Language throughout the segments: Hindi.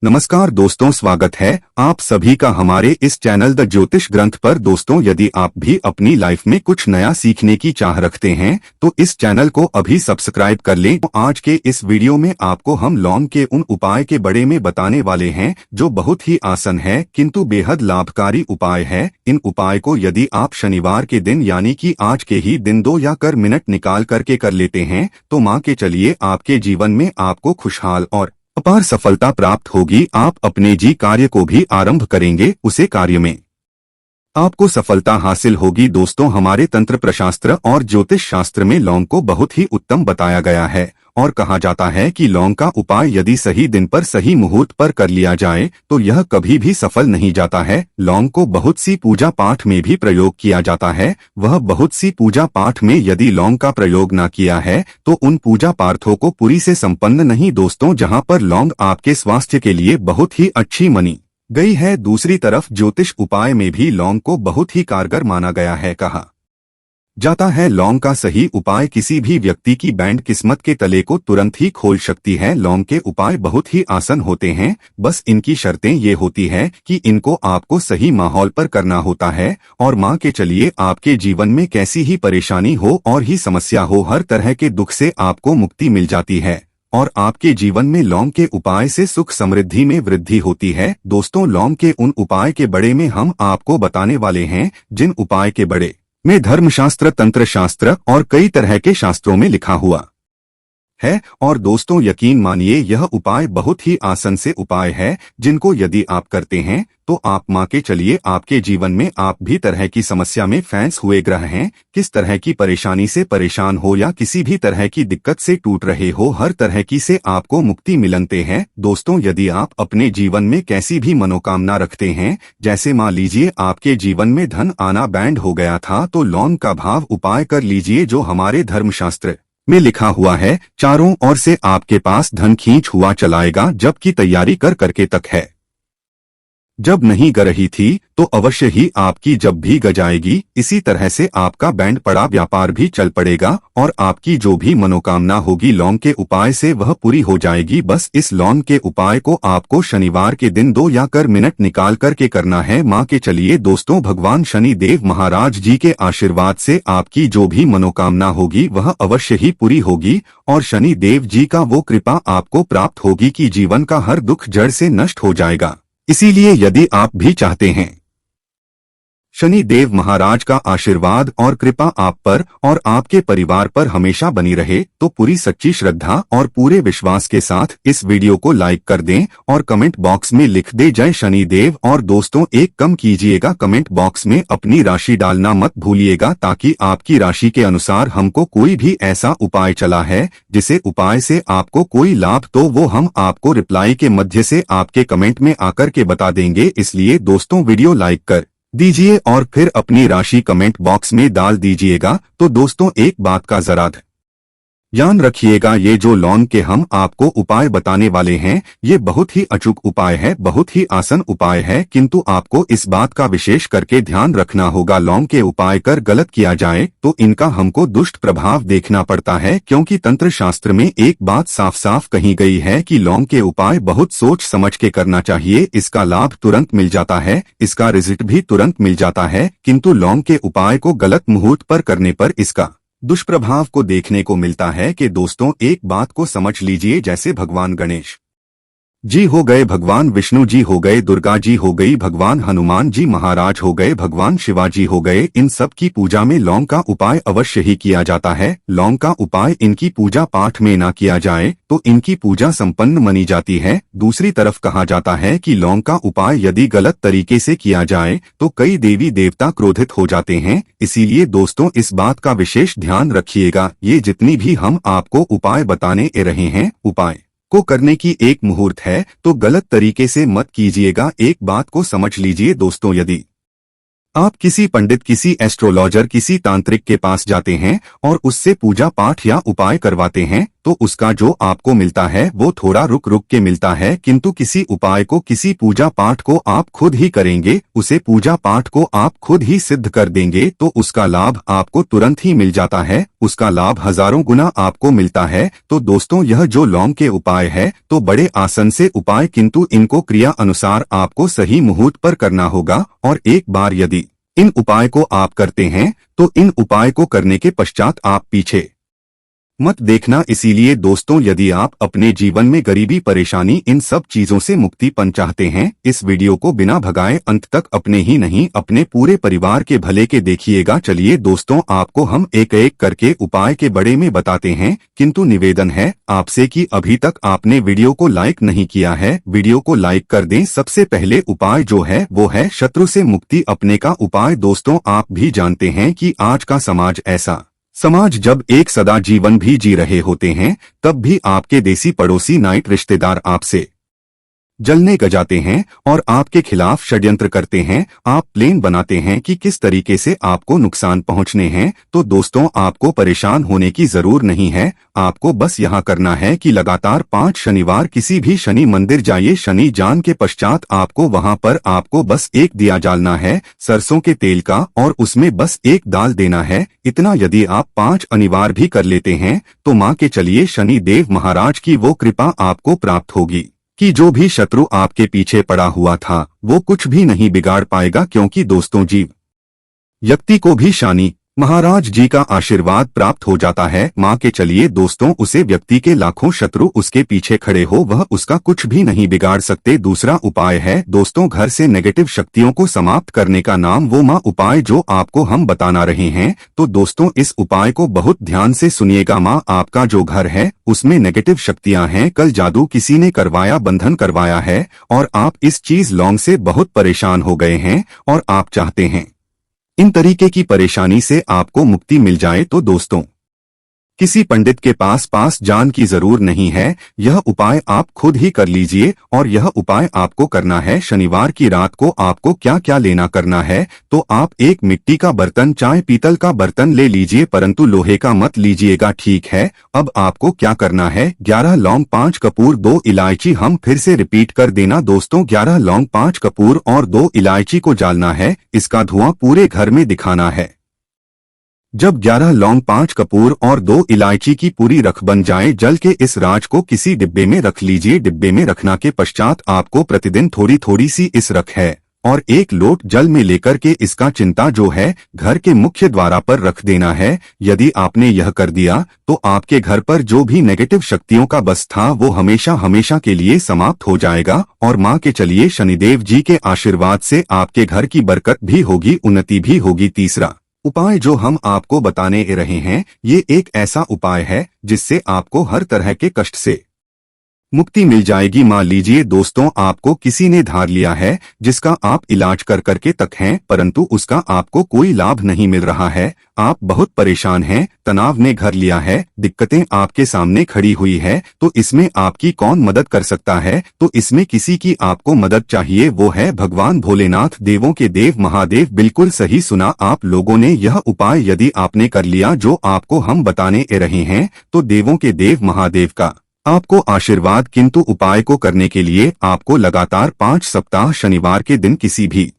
नमस्कार दोस्तों, स्वागत है आप सभी का हमारे इस चैनल द ज्योतिष ग्रंथ पर। दोस्तों, यदि आप भी अपनी लाइफ में कुछ नया सीखने की चाह रखते हैं तो इस चैनल को अभी सब्सक्राइब कर लें। तो आज के इस वीडियो में आपको हम लौंग के उन उपाय के बारे में बताने वाले हैं जो बहुत ही आसान है किंतु बेहद लाभकारी उपाय है। इन उपाय को यदि आप शनिवार के दिन यानी कि आज के ही दिन 2 या कर मिनट निकाल करके कर लेते हैं तो मान के चलिए आपके जीवन में आपको खुशहाल और अपार सफलता प्राप्त होगी। आप अपने जी कार्य को भी आरंभ करेंगे, उसे कार्य में आपको सफलता हासिल होगी। दोस्तों, हमारे तंत्र प्रशास्त्र और ज्योतिष शास्त्र में लौंग को बहुत ही उत्तम बताया गया है और कहा जाता है कि लौंग का उपाय यदि सही दिन पर सही मुहूर्त पर कर लिया जाए तो यह कभी भी सफल नहीं जाता है। लौंग को बहुत सी पूजा पाठ में भी प्रयोग किया जाता है। वह बहुत सी पूजा पाठ में यदि लौंग का प्रयोग न किया है तो उन पूजा पाठों को पूरी से संपन्न नहीं। दोस्तों, जहां पर लौंग आपके स्वास्थ्य के लिए बहुत ही अच्छी मानी गई है, दूसरी तरफ ज्योतिष उपाय में भी लौंग को बहुत ही कारगर माना गया है। कहा जाता है लौंग का सही उपाय किसी भी व्यक्ति की बैंड किस्मत के तले को तुरंत ही खोल सकती है। लौंग के उपाय बहुत ही आसान होते हैं, बस इनकी शर्तें ये होती है कि इनको आपको सही माहौल पर करना होता है। और मान के चलिए आपके जीवन में कैसी ही परेशानी हो और ही समस्या हो, हर तरह के दुख से आपको मुक्ति मिल जाती है और आपके जीवन में लौंग के उपाय से सुख समृद्धि में वृद्धि होती है। दोस्तों, लौंग के उन उपाय के बड़े में हम आपको बताने वाले हैं जिन उपाय के बड़े में धर्मशास्त्र, तंत्र शास्त्र और कई तरह के शास्त्रों में लिखा हुआ है। और दोस्तों, यकीन मानिए यह उपाय बहुत ही आसान से उपाय है जिनको यदि आप करते हैं तो आप मान के चलिए आपके जीवन में आप भी तरह की समस्या में फंस हुए ग्रह हैं, किस तरह की परेशानी से परेशान हो या किसी भी तरह की दिक्कत से टूट रहे हो, हर तरह की से आपको मुक्ति मिलते हैं। दोस्तों, यदि आप अपने जीवन में कैसी भी मनोकामना रखते हैं, जैसे मान लीजिए आपके जीवन में धन आना बैंड हो गया था तो लौंग का भाव उपाय कर लीजिए जो हमारे धर्मशास्त्र में लिखा हुआ है। चारों ओर से आपके पास धन खींच हुआ चलाएगा, जबकि तैयारी कर करके तक है जब नहीं ग रही थी तो अवश्य ही आपकी जब भी ग जाएगी। इसी तरह से आपका बैंड पड़ा व्यापार भी चल पड़ेगा और आपकी जो भी मनोकामना होगी लौंग के उपाय से वह पूरी हो जाएगी। बस इस लौंग के उपाय को आपको शनिवार के दिन 2 या कर मिनट निकाल करके करना है। मान के चलिए दोस्तों, भगवान शनि देव महाराज जी के आशीर्वाद से आपकी जो भी मनोकामना होगी वह अवश्य ही पूरी होगी और शनि देव जी का वो कृपा आपको प्राप्त होगी कि जीवन का हर दुख जड़ से नष्ट हो जाएगा। इसीलिए यदि आप भी चाहते हैं शनि देव महाराज का आशीर्वाद और कृपा आप पर और आपके परिवार पर हमेशा बनी रहे तो पूरी सच्ची श्रद्धा और पूरे विश्वास के साथ इस वीडियो को लाइक कर दें और कमेंट बॉक्स में लिख दे जय शनि देव। और दोस्तों, एक कम कीजिएगा, कमेंट बॉक्स में अपनी राशि डालना मत भूलिएगा ताकि आपकी राशि के अनुसार हमको कोई भी ऐसा उपाय चला है जिसे उपाय से आपको कोई लाभ तो वो हम आपको रिप्लाई के मध्य से आपके कमेंट में आकर के बता देंगे। इसलिए दोस्तों, वीडियो लाइक कर दीजिए और फिर अपनी राशि कमेंट बॉक्स में डाल दीजिएगा। तो दोस्तों, एक बात का जरा ध्यान रखिएगा, ये जो लौंग के हम आपको उपाय बताने वाले हैं ये बहुत ही अचूक उपाय है, बहुत ही आसान उपाय है, किंतु आपको इस बात का विशेष करके ध्यान रखना होगा लौंग के उपाय कर गलत किया जाए तो इनका हमको दुष्ट प्रभाव देखना पड़ता है। क्योंकि तंत्र शास्त्र में एक बात साफ साफ कही गई है कि लौंग के उपाय बहुत सोच समझ के करना चाहिए। इसका लाभ तुरंत मिल जाता है, इसका रिजल्ट भी तुरंत मिल जाता है, किंतु लौंग के उपाय को गलत मुहूर्त पर करने पर इसका दुष्प्रभाव को देखने को मिलता है। कि दोस्तों, एक बात को समझ लीजिए, जैसे भगवान गणेश जी हो गए, भगवान विष्णु जी हो गए, दुर्गा जी हो गई, भगवान हनुमान जी महाराज हो गए, भगवान शिवाजी हो गए, इन सब की पूजा में लौंग का उपाय अवश्य ही किया जाता है। लौंग का उपाय इनकी पूजा पाठ में ना किया जाए तो इनकी पूजा संपन्न मानी जाती है। दूसरी तरफ कहा जाता है कि लौंग का उपाय यदि गलत तरीके से किया जाए तो कई देवी देवता क्रोधित हो जाते हैं। इसीलिए दोस्तों, इस बात का विशेष ध्यान रखिएगा, ये जितनी भी हम आपको उपाय बताने रहे हैं उपाय को करने की एक मुहूर्त है तो गलत तरीके से मत कीजिएगा। एक बात को समझ लीजिए दोस्तों, यदि आप किसी पंडित, किसी एस्ट्रोलॉजर, किसी तांत्रिक के पास जाते हैं और उससे पूजा पाठ या उपाय करवाते हैं तो उसका जो आपको मिलता है वो थोड़ा रुक रुक के मिलता है, किंतु किसी उपाय को, किसी पूजा पाठ को आप खुद ही करेंगे, उसे पूजा पाठ को आप खुद ही सिद्ध कर देंगे तो उसका लाभ आपको तुरंत ही मिल जाता है, उसका लाभ हजारों गुना आपको मिलता है। तो दोस्तों, यह जो लौंग के उपाय है तो बड़े आसान से उपाय, किंतु इनको क्रिया अनुसार आपको सही मुहूर्त पर करना होगा। और एक बार यदि इन उपाय को आप करते हैं तो इन उपाय को करने के पश्चात आप पीछे मत देखना। इसीलिए दोस्तों, यदि आप अपने जीवन में गरीबी, परेशानी, इन सब चीजों से मुक्ति पन चाहते हैं, इस वीडियो को बिना भगाए अंत तक अपने ही नहीं अपने पूरे परिवार के भले के देखिएगा। चलिए दोस्तों, आपको हम एक एक करके उपाय के बड़े में बताते हैं, किंतु निवेदन है आपसे कि अभी तक आपने वीडियो को लाइक नहीं किया है, वीडियो को लाइक कर दें। सबसे पहले उपाय जो है वो है शत्रु से मुक्ति अपने का उपाय। दोस्तों, आप भी जानते हैं कि आज का समाज ऐसा समाज जब एक सदा जीवन भी जी रहे होते हैं, तब भी आपके देसी पड़ोसी नाइट रिश्तेदार आपसे जलने गजाते हैं और आपके खिलाफ षड्यंत्र करते हैं। आप प्लान बनाते हैं कि किस तरीके से आपको नुकसान पहुंचने हैं। तो दोस्तों, आपको परेशान होने की जरूर नहीं है। आपको बस यहाँ करना है कि लगातार 5 शनिवार किसी भी शनि मंदिर जाइए। शनि जान के पश्चात आपको वहाँ पर आपको बस एक दिया जालना है सरसों के तेल का, और उसमें बस एक दाल देना है। इतना यदि आप 5 अनिवार्य भी कर लेते हैं तो माँ के चलिए शनि देव महाराज की वो कृपा आपको प्राप्त होगी कि जो भी शत्रु आपके पीछे पड़ा हुआ था वो कुछ भी नहीं बिगाड़ पाएगा। क्योंकि दोस्तों, जीव व्यक्ति को भी शनि महाराज जी का आशीर्वाद प्राप्त हो जाता है। माँ के चलिए दोस्तों, उसे व्यक्ति के लाखों शत्रु उसके पीछे खड़े हो, वह उसका कुछ भी नहीं बिगाड़ सकते। दूसरा उपाय है दोस्तों, घर से नेगेटिव शक्तियों को समाप्त करने का नाम वो माँ उपाय जो आपको हम बताना रहे हैं। तो दोस्तों, इस उपाय को बहुत ध्यान से सुनिएगा। माँ, आपका जो घर है उसमें नेगेटिव शक्तियां हैं, कल जादू किसी ने करवाया, बंधन करवाया है, और आप इस चीज लौंग से बहुत परेशान हो गए हैं और आप चाहते हैं इन तरीके की परेशानी से आपको मुक्ति मिल जाए। तो दोस्तों, किसी पंडित के पास जान की जरूर नहीं है, यह उपाय आप खुद ही कर लीजिए। और यह उपाय आपको करना है शनिवार की रात को। आपको क्या क्या लेना करना है, तो आप एक मिट्टी का बर्तन, चाहे पीतल का बर्तन ले लीजिए, परंतु लोहे का मत लीजिएगा, ठीक है। अब आपको क्या करना है, 11 लौंग, 5 कपूर, 2 इलायची। हम फिर से रिपीट कर देना दोस्तों, 11 लौंग, 5 कपूर और 2 इलायची को जालना है। इसका धुआं पूरे घर में दिखाना है। जब 11 लौंग, 5 कपूर और 2 इलायची की पूरी रख बन जाए, जल के इस राज को किसी डिब्बे में रख लीजिए। डिब्बे में रखना के पश्चात आपको प्रतिदिन थोड़ी थोड़ी सी इस रख है और 1 लोट जल में लेकर के इसका चिंता जो है घर के मुख्य द्वारा पर रख देना है। यदि आपने यह कर दिया तो आपके घर पर जो भी नेगेटिव शक्तियों का बस था वो हमेशा हमेशा के लिए समाप्त हो जाएगा। और माँ के चलिए शनिदेव जी के आशीर्वाद से आपके घर की बरकत भी होगी, उन्नति भी होगी। तीसरा उपाय जो हम आपको बताने रहे हैं, ये एक ऐसा उपाय है जिससे आपको हर तरह के कष्ट से मुक्ति मिल जाएगी। मान लीजिए दोस्तों, आपको किसी ने धार लिया है जिसका आप इलाज कर करके तक हैं, परंतु उसका आपको कोई लाभ नहीं मिल रहा है। आप बहुत परेशान हैं, तनाव ने घर लिया है, दिक्कतें आपके सामने खड़ी हुई है। तो इसमें आपकी कौन मदद कर सकता है, तो इसमें किसी की आपको मदद चाहिए, वो है भगवान भोलेनाथ, देवों के देव महादेव। बिल्कुल सही सुना आप लोगों ने। यह उपाय यदि आपने कर लिया जो आपको हम बताने रहे हैं, तो देवों के देव महादेव का आपको आशीर्वाद। किंतु उपाय को करने के लिए आपको लगातार 5 सप्ताह शनिवार के दिन किसी भी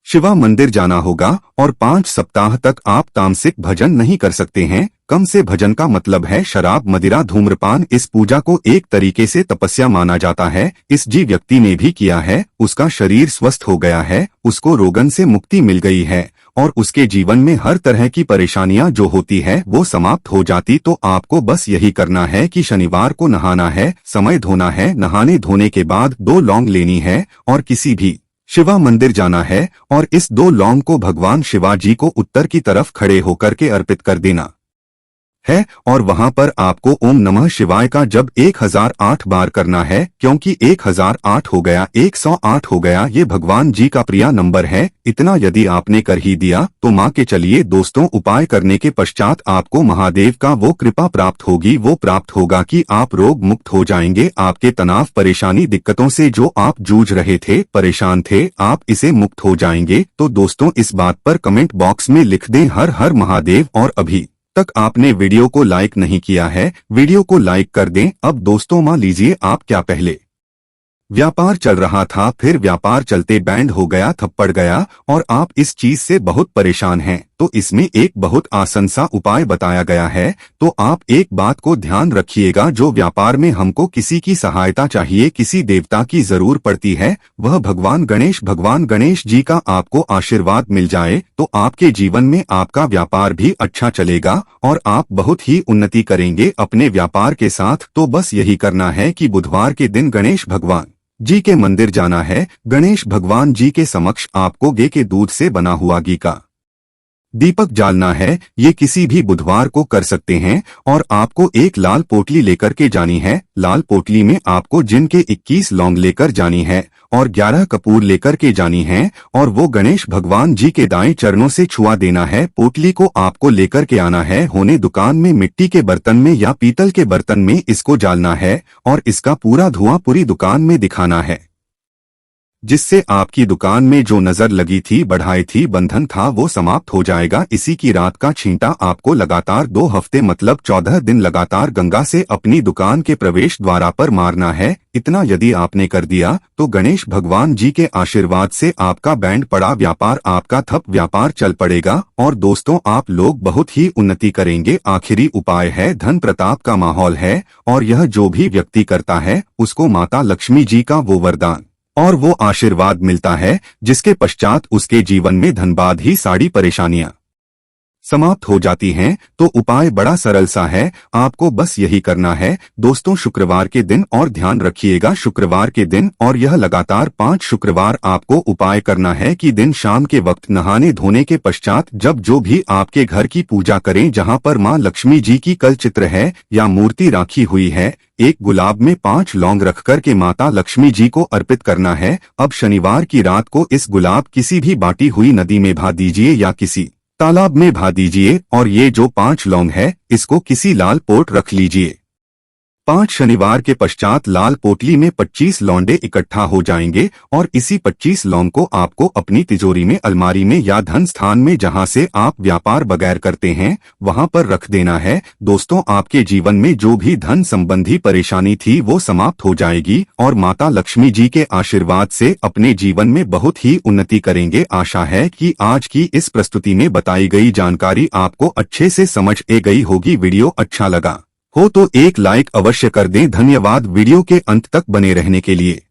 शिवा मंदिर जाना होगा और 5 सप्ताह तक आप तामसिक भजन नहीं कर सकते हैं। कम से भजन का मतलब है शराब, मदिरा, धूम्रपान। इस पूजा को एक तरीके से तपस्या माना जाता है। इस जी व्यक्ति ने भी किया है, उसका शरीर स्वस्थ हो गया है, उसको रोगन से मुक्ति मिल गई है और उसके जीवन में हर तरह की परेशानियां जो होती है वो समाप्त हो जाती। तो आपको बस यही करना है कि शनिवार को नहाना है, समय धोना है, नहाने धोने के बाद 2 लौंग लेनी है और किसी भी शिवा मंदिर जाना है और इस 2 लौंग को भगवान शिवाजी को उत्तर की तरफ खड़े होकर के अर्पित कर देना है। और वहां पर आपको ओम नमः शिवाय का जब 1008 बार करना है, क्योंकि 1008 हो गया, 108 हो गया, ये भगवान जी का प्रिय नंबर है। इतना यदि आपने कर ही दिया तो माँ के चलिए दोस्तों, उपाय करने के पश्चात आपको महादेव का वो कृपा प्राप्त होगी, वो प्राप्त होगा कि आप रोग मुक्त हो जाएंगे। आपके तनाव, परेशानी, दिक्कतों से जो आप जूझ रहे थे, परेशान थे, आप इसे मुक्त हो जाएंगे। तो दोस्तों, इस बात पर कमेंट बॉक्स में लिख दें हर हर महादेव। और अभी तक आपने वीडियो को लाइक नहीं किया है, वीडियो को लाइक कर दें। अब दोस्तों मान लीजिए आप क्या पहले व्यापार चल रहा था, फिर व्यापार चलते बैंड हो गया, थप्पड़ गया और आप इस चीज से बहुत परेशान हैं, तो इसमें एक बहुत आसान सा उपाय बताया गया है। तो आप एक बात को ध्यान रखिएगा, जो व्यापार में हमको किसी की सहायता चाहिए, किसी देवता की जरूर पड़ती है, वह भगवान गणेश जी का आपको आशीर्वाद मिल जाए तो आपके जीवन में आपका व्यापार भी अच्छा चलेगा और आप बहुत ही उन्नति करेंगे अपने व्यापार के साथ। तो बस यही करना है कि बुधवार के दिन गणेश भगवान जी के मंदिर जाना है। गणेश भगवान जी के समक्ष आपको गाय के दूध से बना हुआ घी का दीपक जालना है। ये किसी भी बुधवार को कर सकते हैं और आपको एक लाल पोटली लेकर के जानी है। लाल पोटली में आपको जिन के 21 लौंग लेकर जानी है और 11 कपूर लेकर के जानी है और वो गणेश भगवान जी के दाएं चरणों से छुआ देना है। पोटली को आपको लेकर के आना है, होने दुकान में मिट्टी के बर्तन में या पीतल के बर्तन में इसको जालना है और इसका पूरा धुआं पूरी दुकान में दिखाना है, जिससे आपकी दुकान में जो नजर लगी थी, बढ़ाई थी, बंधन था, वो समाप्त हो जाएगा। इसी की रात का छींटा आपको लगातार 2 हफ्ते मतलब 14 दिन लगातार गंगा से अपनी दुकान के प्रवेश द्वारा पर मारना है। इतना यदि आपने कर दिया तो गणेश भगवान जी के आशीर्वाद से आपका बैंड पड़ा व्यापार, आपका थप व्यापार चल पड़ेगा और दोस्तों आप लोग बहुत ही उन्नति करेंगे। आखिरी उपाय है, धन प्रताप का माहौल है और यह जो भी व्यक्ति करता है उसको माता लक्ष्मी जी का वो वरदान और वो आशीर्वाद मिलता है, जिसके पश्चात उसके जीवन में धनबाद ही सारी परेशानियां समाप्त हो जाती हैं। तो उपाय बड़ा सरल सा है, आपको बस यही करना है दोस्तों, शुक्रवार के दिन, और ध्यान रखिएगा शुक्रवार के दिन, और यह लगातार 5 शुक्रवार आपको उपाय करना है कि दिन शाम के वक्त नहाने धोने के पश्चात जब जो भी आपके घर की पूजा करें, जहां पर मां लक्ष्मी जी की कल चित्र है या मूर्ति राखी हुई है, एक गुलाब में 5 लौंग रख कर के माता लक्ष्मी जी को अर्पित करना है। अब शनिवार की रात को इस गुलाब किसी भी बाटी हुई नदी में बहा दीजिए या किसी तालाब में बहा दीजिए और ये जो 5 लौंग है इसको किसी लाल पोट रख लीजिए। 5 शनिवार के पश्चात लाल पोटली में 25 लौंडे इकट्ठा हो जाएंगे और इसी 25 लौंग को आपको अपनी तिजोरी में, अलमारी में या धन स्थान में जहां से आप व्यापार बगैर करते हैं वहां पर रख देना है। दोस्तों आपके जीवन में जो भी धन संबंधी परेशानी थी वो समाप्त हो जाएगी और माता लक्ष्मी जी के आशीर्वाद से अपने जीवन में बहुत ही उन्नति करेंगे। आशा है कि आज की इस प्रस्तुति में बताई गई जानकारी आपको अच्छे से समझ आ गई होगी। वीडियो अच्छा लगा हो तो एक लाइक अवश्य कर दें। धन्यवाद वीडियो के अंत तक बने रहने के लिए।